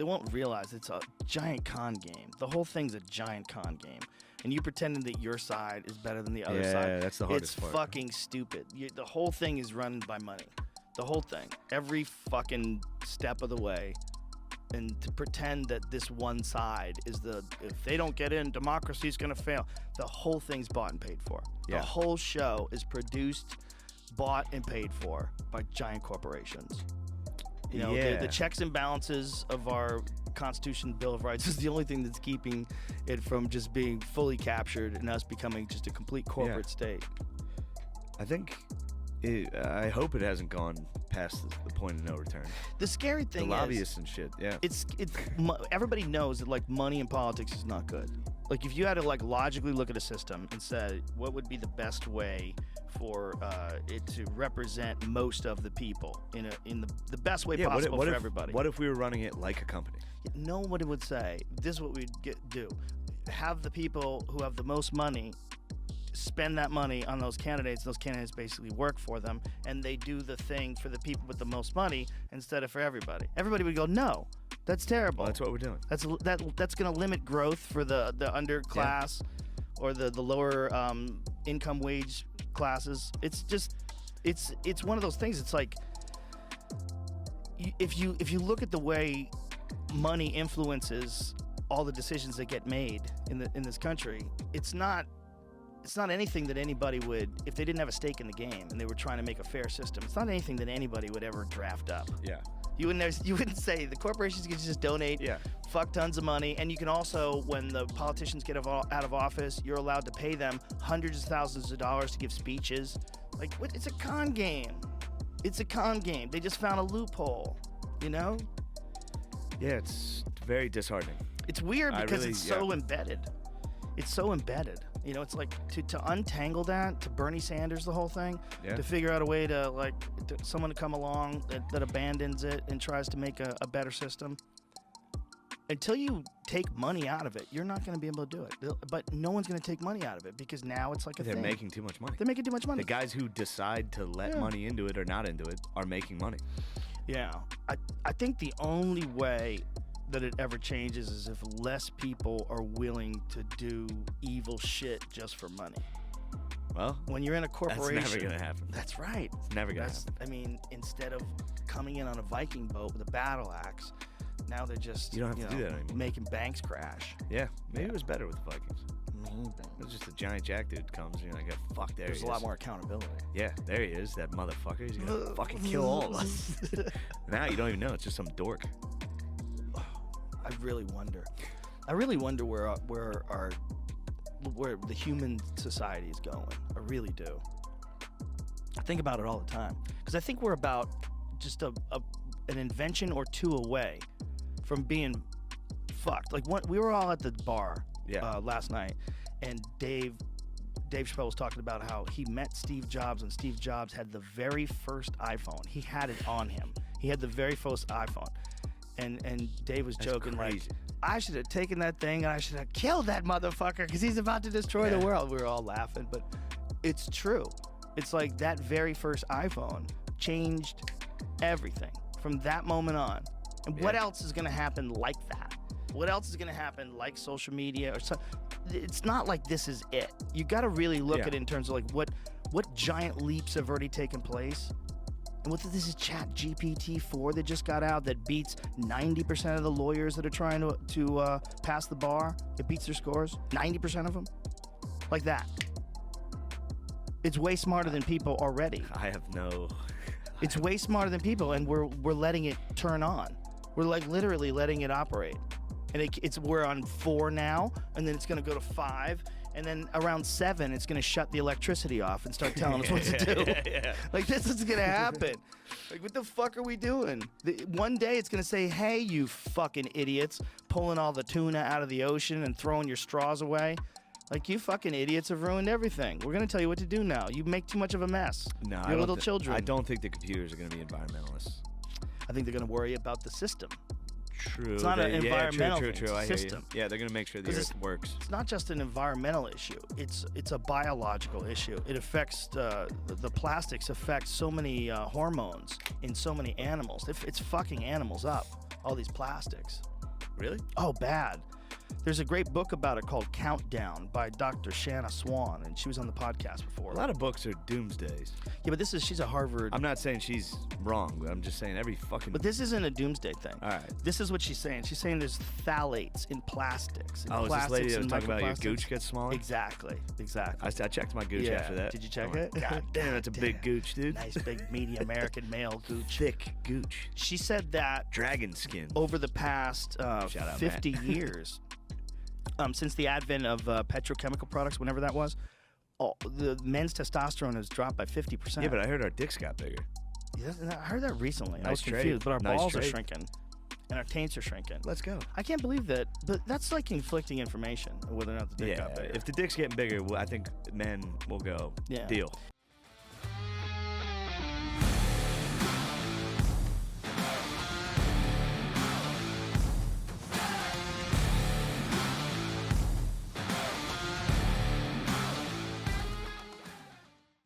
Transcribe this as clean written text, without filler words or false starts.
they won't realize it's a giant con game. The whole thing's a giant con game. And you pretending that your side is better than the other side. Yeah, that's the hardest part. It's fucking stupid. The whole thing is run by money. The whole thing. Every fucking step of the way. And to pretend that this one side is if they don't get in, democracy's gonna fail. The whole thing's bought and paid for. Yeah. The whole show is produced, bought, and paid for by giant corporations. You know, the checks and balances of our Constitution, Bill of Rights is the only thing that's keeping it from just being fully captured and us becoming just a complete corporate state. I think, I hope it hasn't gone past the point of no return. The scary thing the lobbyists and shit, it's everybody knows that like money in politics is not good. Like if you had to like logically look at a system and say what would be the best way for it to represent most of the people in the best way possible for everybody. What if we were running it like a company? Nobody would say this is what we'd do. Have the people who have the most money spend that money on those candidates. Those candidates basically work for them, and they do the thing for the people with the most money instead of for everybody. Everybody would go, no, that's terrible. Well, that's what we're doing. That's going to limit growth for the underclass or the lower income wage classes. It's just it's one of those things. It's like if you look at the way money influences all the decisions that get made in this country, it's not anything that anybody would, if they didn't have a stake in the game and they were trying to make a fair system, it's not anything that anybody would ever draft up. Yeah. You wouldn't say the corporations can just donate fuck tons of money, and you can also, when the politicians get out of office, you're allowed to pay them hundreds of thousands of dollars to give speeches. Like, what? It's a con game. It's a con game. They just found a loophole, you know? Yeah, it's very disheartening. It's weird because it's so embedded. It's so embedded. You know, it's like to untangle that, to Bernie Sanders, the whole thing, to figure out a way to someone to come along that abandons it and tries to make a better system. Until you take money out of it, you're not going to be able to do it. But no one's going to take money out of it because now it's like a thing. They're making too much money. They're making too much money. The guys who decide to let money into it or not into it are making money. Yeah. I think the only way that it ever changes is if less people are willing to do evil shit just for money. Well, when you're in a corporation, that's never gonna happen. That's right. It's never gonna happen. I mean, instead of coming in on a Viking boat with a battle axe, now they're just you don't have to do that anymore. Making banks crash. Yeah, maybe it was better with the Vikings. It was just a giant jack dude comes and you're like, fuck, there's a lot more accountability. Yeah, there he is, that motherfucker. He's gonna fucking kill all of us. Now you don't even know. It's just some dork. I really wonder where the human society is going. I really do. I think about it all the time because I think we're about just an invention or two away from being fucked. Like we were all at the bar last night, and Dave Chappelle was talking about how he met Steve Jobs, and Steve Jobs had the very first iPhone. He had it on him. He had the very first iPhone. And Dave was joking like, I should have taken that thing and I should have killed that motherfucker because he's about to destroy the world. We were all laughing, but it's true. It's like that very first iPhone changed everything from that moment on. And what else is going to happen like that? What else is going to happen like social media? It's not like this is it. You got to really look at it in terms of like what giant leaps have already taken place. And this is Chat GPT-4 that just got out that beats 90% of the lawyers that are trying to pass the bar. It beats their scores, 90% of them, like that. It's way smarter than people already. I have no. It's way smarter than people, and we're letting it turn on. We're like literally letting it operate. And we're on 4 now, and then it's going to go to 5, and then around 7, it's going to shut the electricity off and start telling us what to do. Like, this is going to happen. Like, what the fuck are we doing? One day it's going to say, hey, you fucking idiots, pulling all the tuna out of the ocean and throwing your straws away. Like, you fucking idiots have ruined everything. We're going to tell you what to do now. You make too much of a mess. No, You're little children. I don't think the computers are going to be environmentalists. I think they're going to worry about the system. True. It's not an environmental true. thing, it's a system. Yeah, they're going to make sure the Earth works. It's not just an environmental issue. It's a biological issue. It affects the plastics affect so many hormones in so many animals. It's fucking animals up. All these plastics. Really? Oh, bad. There's a great book about it called Countdown by Dr. Shanna Swan, and she was on the podcast before. A lot of books are doomsdays. Yeah, but she's a Harvard. I'm not saying she's wrong, but I'm just saying every fucking. But this isn't a doomsday thing. All right. This is what she's saying. She's saying there's phthalates in plastics. Oh, is this lady that was talking about your microplastics. gooch gets smaller? Exactly. I checked my gooch after that. Did you check Oh, it? God damn, that's a big gooch, dude. Nice big meaty American male gooch. Thick gooch. She said that Dragon skin. over the past Shout out, 50 years, since the advent of petrochemical products, whenever that was, the men's testosterone has dropped by 50%. Yeah, but I heard our dicks got bigger. Yeah, I heard that recently. I was Nice trade. confused, but our Nice balls are trade. shrinking. And our taints are shrinking. Let's go. I can't believe that, but that's like conflicting information, whether or not the dick got bigger. If the dick's getting bigger, I think men will go, Yeah. deal.